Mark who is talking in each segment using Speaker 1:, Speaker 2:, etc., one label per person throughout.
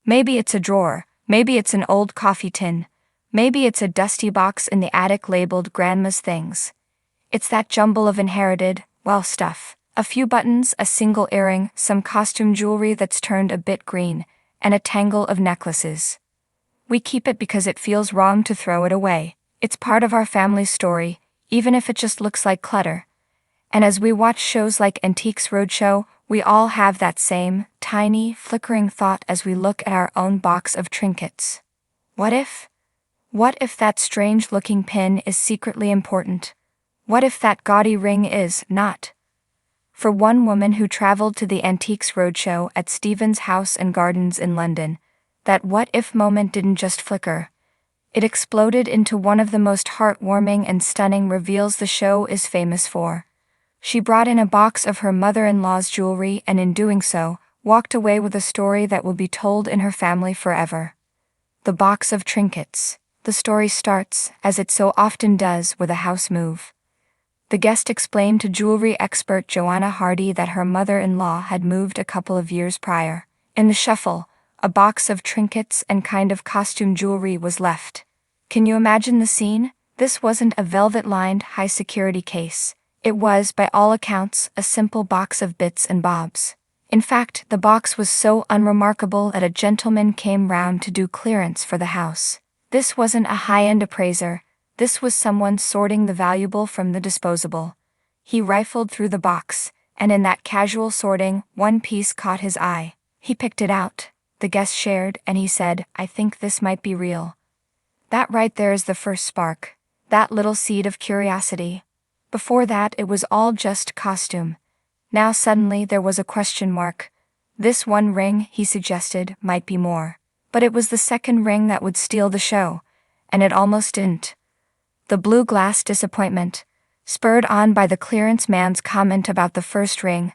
Speaker 1: Maybe it's a drawer, maybe it's an old coffee tin, maybe it's a dusty box in the attic labeled Grandma's Things. It's that jumble of inherited, well, stuff. A few buttons, a single earring, some costume jewelry that's turned a bit green, and a tangle of necklaces. We keep it because it feels wrong to throw it away. It's part of our family's story, even if it just looks like clutter. And as we watch shows like Antiques Roadshow, we all have that same, tiny, flickering thought as we look at our own box of trinkets. What if? What if that strange-looking pin is secretly important? What if that gaudy ring is not? For one woman who traveled to the Antiques Roadshow at Stephen's House and Gardens in London, that what-if moment didn't just flicker. It exploded into one of the most heartwarming and stunning reveals the show is famous for. She brought in a box of her mother-in-law's jewelry and in doing so, walked away with a story that will be told in her family forever. The box of trinkets. The story starts, as it so often does, with a house move. The guest explained to jewelry expert Joanna Hardy that her mother-in-law had moved a couple of years prior. In the shuffle, a box of trinkets and kind of costume jewelry was left. Can you imagine the scene? This wasn't a velvet-lined, high-security case. It was, by all accounts, a simple box of bits and bobs. In fact, the box was so unremarkable that a gentleman came round to do clearance for the house. This wasn't a high-end appraiser. This was someone sorting the valuable from the disposable. He rifled through the box, and in that casual sorting, one piece caught his eye. He picked it out. The guest shared, and he said, "I think this might be real." That right there is the first spark. That little seed of curiosity. Before that, it was all just costume. Now suddenly there was a question mark. This one ring, he suggested, might be more. But it was the second ring that would steal the show. And it almost didn't. The blue glass disappointment. Spurred on by the clearance man's comment about the first ring.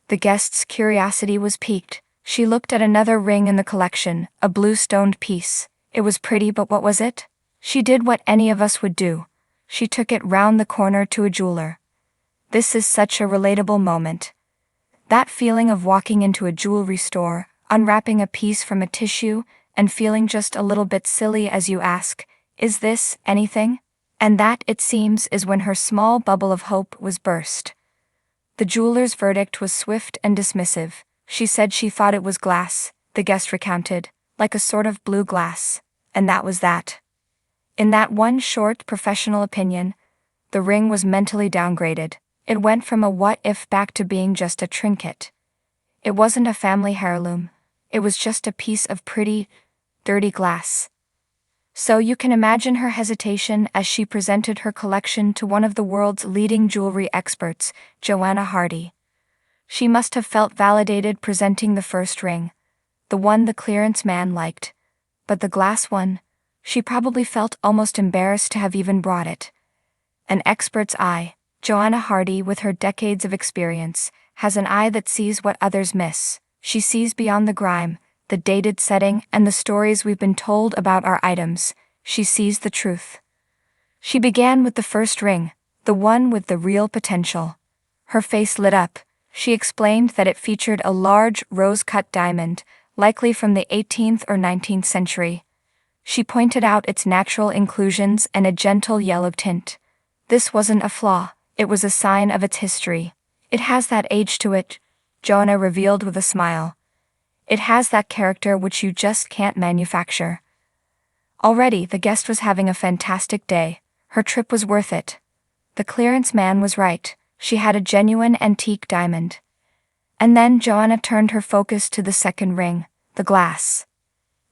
Speaker 1: The guest's curiosity was piqued. She looked at another ring in the collection, a blue stoned piece. It was pretty, but what was it? She did what any of us would do. She took it round the corner to a jeweler. This is such a relatable moment. That feeling of walking into a jewelry store, unwrapping a piece from a tissue, and feeling just a little bit silly as you ask, "Is this anything?" And that, it seems, is when her small bubble of hope was burst. The jeweler's verdict was swift and dismissive. She said she thought it was glass, the guest recounted, like a sort of blue glass. And that was that. In that one short professional opinion, the ring was mentally downgraded. It went from a what-if back to being just a trinket. It wasn't a family heirloom. It was just a piece of pretty, dirty glass. So you can imagine her hesitation as she presented her collection to one of the world's leading jewelry experts, Joanna Hardy. She must have felt validated presenting the first ring, the one the clearance man liked. But the glass one, she probably felt almost embarrassed to have even brought it. An expert's eye. Joanna Hardy, with her decades of experience, has an eye that sees what others miss. She sees beyond the grime, the dated setting, and the stories we've been told about our items. She sees the truth. She began with the first ring, the one with the real potential. Her face lit up. She explained that it featured a large, rose-cut diamond, likely from the 18th or 19th century. She pointed out its natural inclusions and a gentle yellow tint. This wasn't a flaw, it was a sign of its history. It has that age to it, Joanna revealed with a smile. It has that character which you just can't manufacture. Already, the guest was having a fantastic day. Her trip was worth it. The clearance man was right. She had a genuine antique diamond. And then Joanna turned her focus to the second ring, the glass.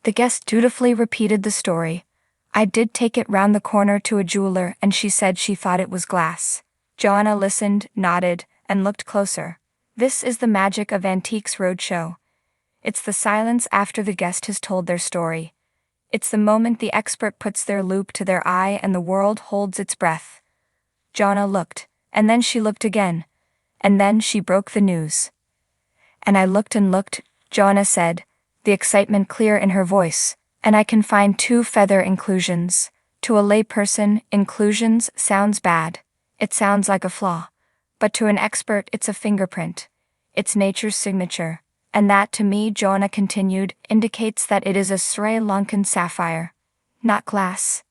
Speaker 1: The guest dutifully repeated the story. "I did take it round the corner to a jeweler and she said she thought it was glass." Joanna listened, nodded, and looked closer. This is the magic of Antiques Roadshow. It's the silence after the guest has told their story. It's the moment the expert puts their loupe to their eye and the world holds its breath. Joanna looked, and then she looked again. And then she broke the news. "And I looked and looked," Joanna said, the excitement clear in her voice, "and I can find 2 feather inclusions. To a layperson, inclusions sounds bad. It sounds like a flaw. But to an expert it's a fingerprint. It's nature's signature. And that, to me, Joanna continued, indicates that it is a Sri Lankan sapphire, not glass.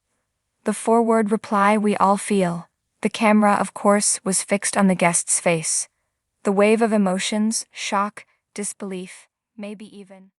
Speaker 1: The forward reply we all feel. The camera, of course, was fixed on the guest's face. The wave of emotions, shock, disbelief, maybe even